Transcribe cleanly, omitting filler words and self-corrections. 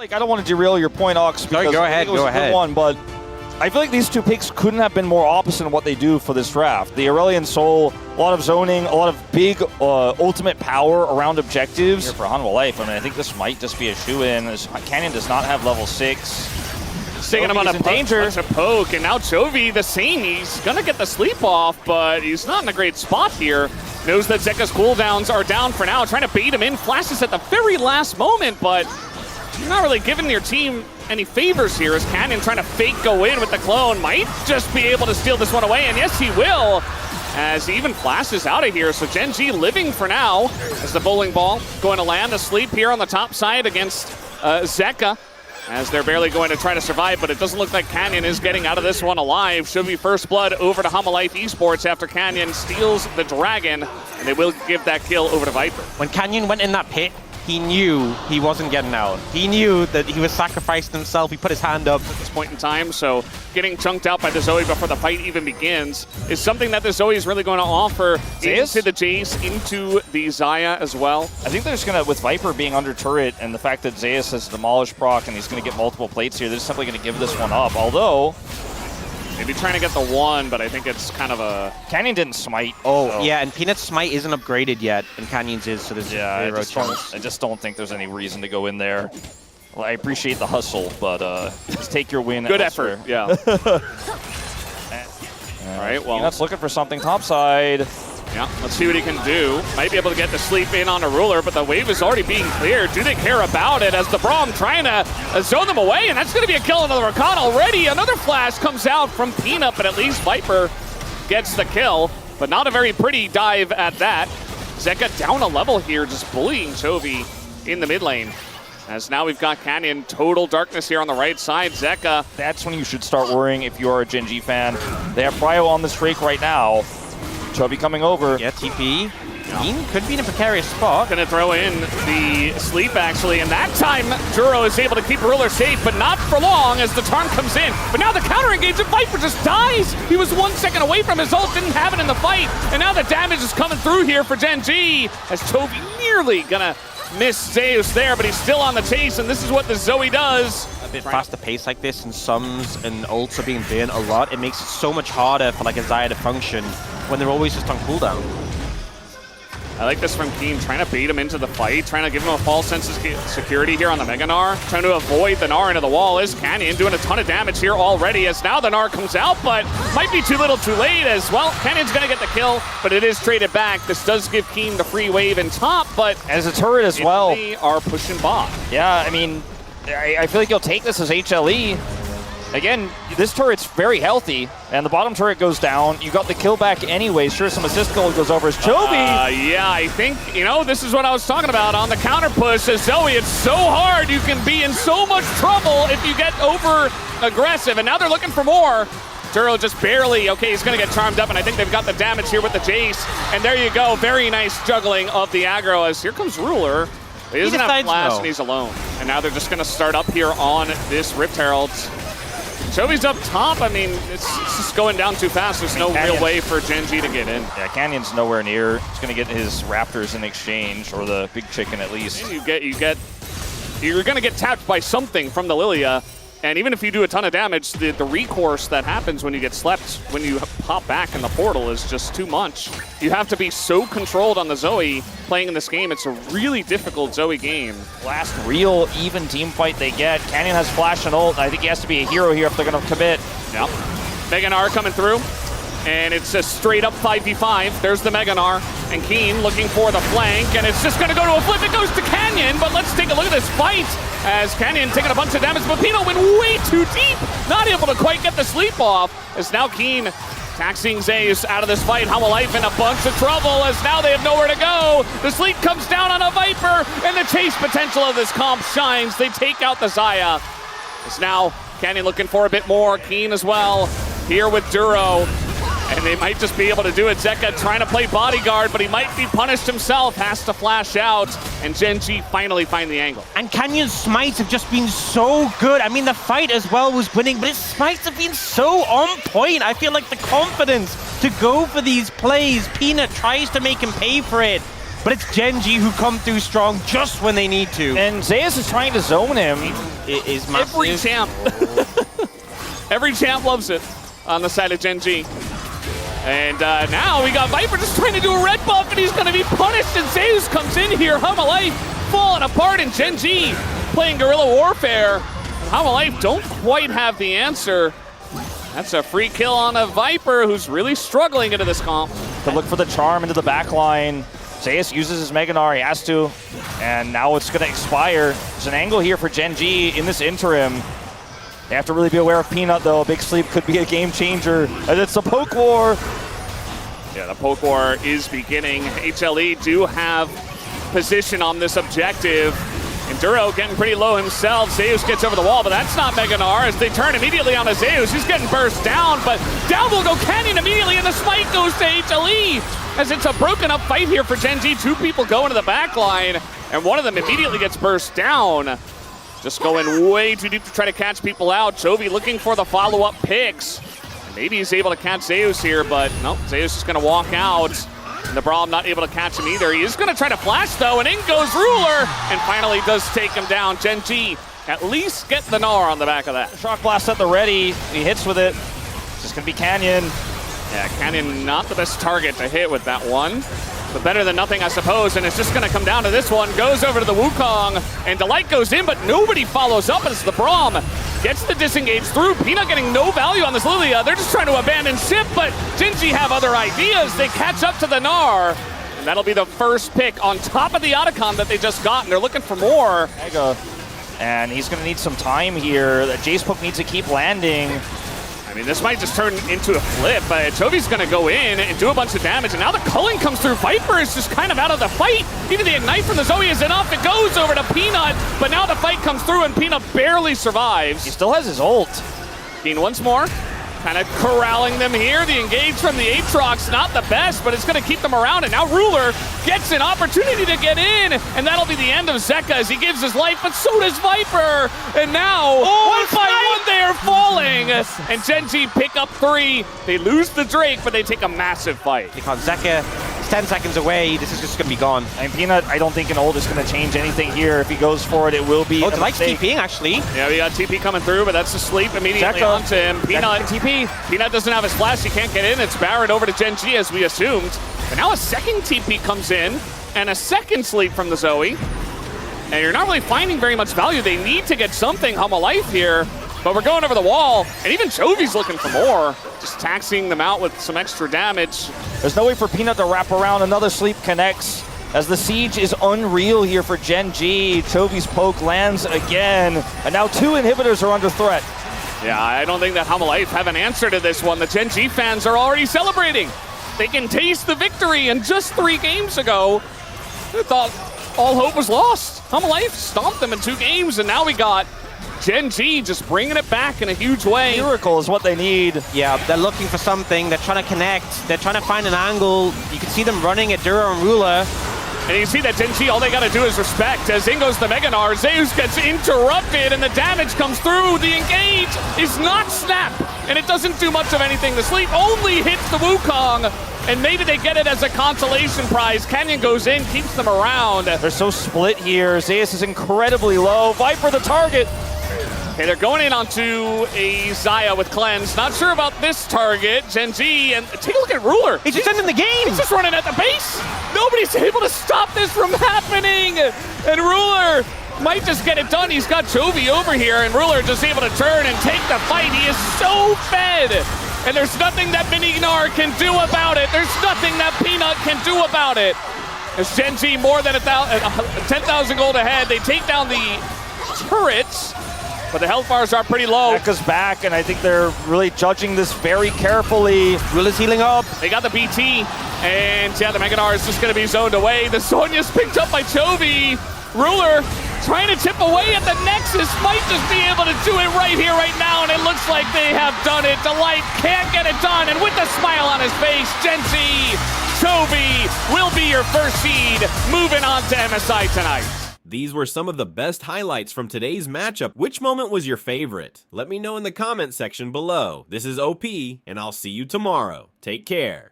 Like, I don't want to derail your point, Ox, because go ahead, it was go a ahead. good one, but I feel like these two picks couldn't have been more opposite in what they do for this draft. The Aurelion Soul, a lot of zoning, a lot of big ultimate power around objectives. Here for Hanwha Life, I mean, I think this might just be a shoe-in. Canyon does not have level 6. Taking him on a danger. poke, and now Chovy the same. He's gonna get the sleep off, but he's not in a great spot here. Knows that Zeka's cooldowns are down for now, trying to bait him in. Flashes at the very last moment, but you're not really giving your team any favors here as Canyon trying to fake go in with the clone. Might just be able to steal this one away, and yes, he will, as he even flashes out of here. So Gen.G living for now as the bowling ball going to land asleep here on the top side against Zeka, as they're barely going to try to survive, but it doesn't look like Canyon is getting out of this one alive. Should be first blood over to Hanwha Life Esports after Canyon steals the dragon, and they will give that kill over to Viper. When Canyon went in that pit, he knew he wasn't getting out. He knew that he was sacrificing himself. He put his hand up At this point in time, so getting chunked out by the Zoe before the fight even begins is something that the Zoe is really going to offer into the Jace, into the Xayah as well. I think they're just going to, with Viper being under turret and the fact that Zeus has demolished proc and he's going to get multiple plates here, they're simply going to give this one up. Although, Maybe trying to get the one, but I think it's kind of a... Canyon didn't smite. Yeah, and Peanut's smite isn't upgraded yet, and Canyon's is, so there's zero chance. I just don't think there's any reason to go in there. Well, I appreciate the hustle, but just take your win. Good elsewhere. effort, yeah. All right, well... Peanut's looking for something topside. Yeah, let's see what he can do. Might be able to get the sleep in on a ruler, but the wave is already being cleared. Do they care about it as the Braum trying to zone them away, and that's going to be a kill on the Rakan already. Another flash comes out from Peanut, but at least Viper gets the kill, but not a very pretty dive at that. Zeka down a level here, just bullying Chovy in the mid lane. As now we've got Canyon, total darkness here on the right side. Zeka. That's when you should start worrying if you are a Gen.G fan. They have Prio on this Drake right now. Chovy coming over. Yeah, TP. Keen could be in a precarious spot. Gonna throw in the sleep actually, and that time Duro is able to keep Ruler safe, but not for long as the Tarn comes in. But now the counter engage and Viper just dies. He was 1 second away from his ult, didn't have it in the fight, and now the damage is coming through here for Gen.G as Chovy nearly gonna miss Zeus there, but he's still on the chase, and this is what the Zoe does. A bit faster pace like this, and sums and ults are being burnt a lot. It makes it so much harder for like a Xayah to function when they're always just on cooldown. I like this from Keen, trying to bait him into the fight, trying to give him a false sense of security here on the Mega Gnar, trying to avoid the Gnar into the wall. Is Canyon doing a ton of damage here already as now the Gnar comes out, but might be too little too late as well. Canyon's going to get the kill, but it is traded back. This does give Keen the free wave in top, but as a turret as well. They are pushing bot. Yeah, I mean, I feel like you'll take this as HLE. Again, this turret's very healthy, and the bottom turret goes down. You got the kill back anyway. Sure, some assist goal goes over as Chovy. Yeah, I think, you know, this is what I was talking about on the counter push as Zoe. It's so hard. You can be in so much trouble if you get over aggressive, and now they're looking for more. Duro just barely, okay, he's going to get charmed up, and I think they've got the damage here with the Jace. And there you go, very nice juggling of the aggro as here comes Ruler. He doesn't have flash, and he's alone. And now they're just going to start up here on this Rift Herald. Chovy's up top. I mean, it's just going down too fast. There's no real way for Gen.G to get in. Yeah, Canyon's nowhere near. He's going to get his Raptors in exchange, or the big chicken at least. You're going to get tapped by something from the Lilia. And even if you do a ton of damage, the recourse that happens when you get slept, when you pop back in the portal is just too much. You have to be so controlled on the Zoe playing in this game. It's a really difficult Zoe game. Last real even team fight they get. Canyon has flash and ult. I think he has to be a hero here if they're going to commit. Yep. Mega Gnar coming through. And it's a straight up 5v5. There's the Mega Gnar. And Keen looking for the flank. And it's just going to go to a flip. It goes to Canyon. But let's take a look at this fight. As Canyon taking a bunch of damage. But Pino went way too deep. Not able to quite get the sleep off. As now Keen taxing Zeus out of this fight. Hanwha Life in a bunch of trouble. As now they have nowhere to go. The sleep comes down on a Viper. And the chase potential of this comp shines. They take out the Xayah. As now Canyon looking for a bit more. Keen as well. Here with Duro. And they might just be able to do it. Zeka trying to play bodyguard, but he might be punished himself. Has to flash out, and Gen.G finally find the angle. And Canyon's smites have just been so good. I mean, the fight as well was winning, but his smites have been so on point. I feel like the confidence to go for these plays. Peanut tries to make him pay for it. but it's Gen.G who come through strong just when they need to. And Zeus is trying to zone him. It is massive. Every champ. Every champ loves it on the side of Gen.G. And now we got Viper just trying to do a red buff, and he's going to be punished, and Zeus comes in here. Hanwha Life falling apart, and Gen.G playing guerrilla warfare. Hanwha Life don't quite have the answer. That's a free kill on a Viper who's really struggling into this comp. To look for the charm into the back line. Zeus uses his Meganar, he has to. And now it's going to expire. There's an angle here for Gen.G in this interim. They have to really be aware of Peanut, though. A big sleep could be a game changer. And it's a poke war. Yeah, the poke war is beginning. HLE do have position on this objective. Enduro getting pretty low himself. Zeus gets over the wall, but that's not Meganar as they turn immediately on Zeus. He's getting burst down, but down will go Canyon immediately, and the smite goes to HLE as it's a broken up fight here for Gen.G. Two people go into the back line, and one of them immediately gets burst down. Just going way too deep to try to catch people out. Chovy looking for the follow-up picks. Maybe he's able to catch Zeus here, but nope, Zeus is going to walk out. And the Braum not able to catch him either. He is going to try to flash, though, and in goes Ruler, and finally does take him down. Gen.G at least get the Gnar on the back of that. Shock Blast at the ready. He hits with it. It's just going to be Canyon. Yeah, Canyon not the best target to hit with that one. But better than nothing, I suppose, and it's just going to come down to this one. Goes over to the Wukong, and Delight goes in, but nobody follows up as the Braum gets the disengage through. Peanut getting no value on this Lilia. They're just trying to abandon ship, but Gen.G have other ideas. They catch up to the Gnar, and that'll be the first pick on top of the Otacon that they just got, and they're looking for more. Mega. And he's going to need some time here. The Jace poke needs to keep landing. I mean, this might just turn into a flip, but Chovy's going to go in and do a bunch of damage, and now the culling comes through. Viper is just kind of out of the fight. Even the Ignite from the Zoe is enough. It goes over to Peanut, but now the fight comes through, and Peanut barely survives. He still has his ult. Keen once more, kind of corralling them here. The engage from the Aatrox, not the best, but it's going to keep them around, and now Ruler gets an opportunity to get in, and that'll be the end of Zeka as he gives his life, but so does Viper, and now, one by one, they are falling, and Gen.G pick up 3. They lose the Drake, but they take a massive fight. Because Zeka is 10 seconds away, this is just going to be gone. And Peanut, I don't think an ult is going to change anything here. If he goes for it, it will be Delight's TPing, actually. Yeah, we got TP coming through, but that's a sleep immediately Zeka onto him. Peanut, TP. Peanut doesn't have his flash, he can't get in. It's Barrett over to Gen.G as we assumed. But now a second TP comes in, and a second sleep from the Zoe. And you're not really finding very much value. They need to get something, Hanwha Life here. But we're going over the wall, and even Chovy's looking for more. Just taxing them out with some extra damage. There's no way for Peanut to wrap around. Another sleep connects as the siege is unreal here for Gen.G. Chovy's poke lands again, and now 2 inhibitors are under threat. Yeah, I don't think that Hanwha Life have an answer to this one. The Gen.G fans are already celebrating. They can taste the victory, and just 3 games ago, they thought all hope was lost. Hanwha Life stomped them in 2 games, and now we got Gen.G just bringing it back in a huge way. Miracle is what they need. Yeah, they're looking for something. They're trying to connect. They're trying to find an angle. You can see them running at Duro and Ruler. And you see that Gen.G, all they got to do is respect. As in goes the Meganar, Zeus gets interrupted, and the damage comes through. The engage is not snap, and it doesn't do much of anything. The sleep only hits the Wukong, and maybe they get it as a consolation prize. Canyon goes in, keeps them around. They're so split here. Zeus is incredibly low. Viper the target. Okay, they're going in onto a Xayah with Cleanse. Not sure about this target, Gen.G, and take a look at Ruler. He's just ending the game. He's just running at the base. Nobody's able to stop this from happening. And Ruler might just get it done. He's got Chovy over here, and Ruler just able to turn and take the fight. He is so fed. And there's nothing that Gnar can do about it. There's nothing that Peanut can do about it. As Gen.G more than 10,000 gold ahead. They take down the turrets, but the health bars are pretty low. Ekka's back, and I think they're really judging this very carefully. Ruler's healing up. They got the BT, and yeah, the Meganar is just going to be zoned away. The Sonya's picked up by Chovy. Ruler trying to tip away at the Nexus, might just be able to do it right here, right now, and it looks like they have done it. Delight can't get it done, and with a smile on his face, Gen.G, Chovy will be your first seed, moving on to MSI tonight. These were some of the best highlights from today's matchup. Which moment was your favorite? Let me know in the comment section below. This is OP, and I'll see you tomorrow. Take care.